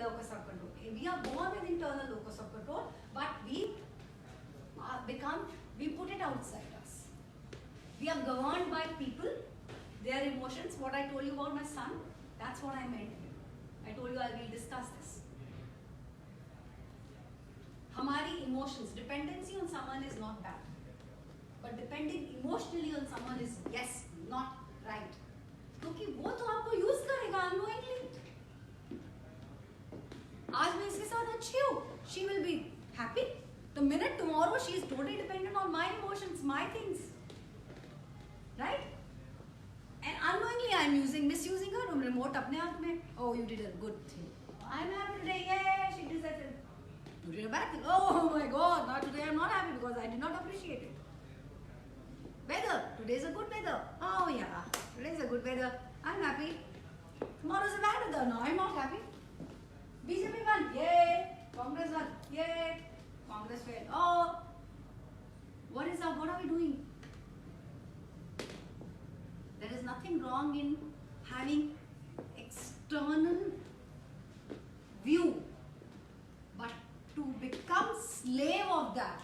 locus of control. We are born with internal locus of control, but we put it outside us. We are governed by people, their emotions. What I told you about my son, that's what I meant. I told you I will discuss this. Hamari emotions, dependency on someone is not bad, but depending emotionally on someone is yes, not right. क्योंकि वो तो आपको use करेगा unknowingly. आज मैं इसके साथ अच्छी हूँ, she will be happy. The minute tomorrow she is totally dependent on my emotions, my things, right? And unknowingly I am misusing her. Remote अपने हाथ में. Oh, you did a good thing. I'm happy today. Yeah, she did that. You did a bad thing. Oh my God, not today. I'm not happy because I did not appreciate it. Weather. Today's a good weather. Oh yeah, today's a good weather. I'm happy. Tomorrow's a bad weather. No, I'm not happy. BJP won. Yay. Congress won. Yay. Congress failed. Oh, what is up? What are we doing? There is nothing wrong in having external view, but to become slave of that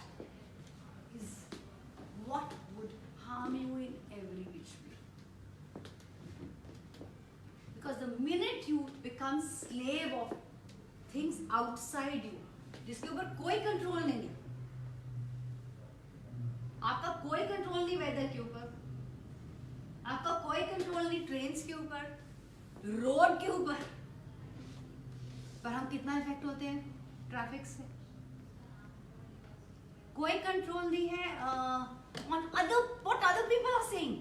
is what would harm you in every which way. Because the minute you become slave of things outside you, जिसके ऊपर कोई control नहीं है, आपका कोई control नहीं weather के ऊपर, आपका कोई कंट्रोल नहीं ट्रेन्स के ऊपर, रोड के ऊपर, पर हम कितना इफेक्ट होते हैं ट्रैफिक से. कोई कंट्रोल नहीं है on what other people are saying.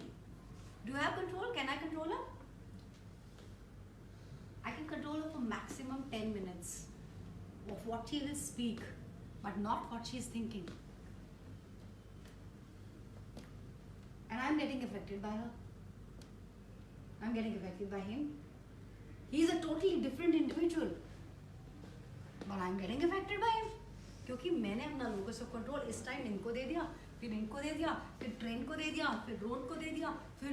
Do I have control? Can I control her? I can control her for maximum 10 minutes of what she will speak, but not what she is thinking. And I'm getting affected by her. I'm getting affected by him. He's a totally different individual, but I'm getting affected by him. क्योंकि मैंने अपना locus of control इस time इनको दे दिया, फिर इनको दे दिया, फिर ट्रेन को दे दिया, फिर रोड को दे दिया, फिर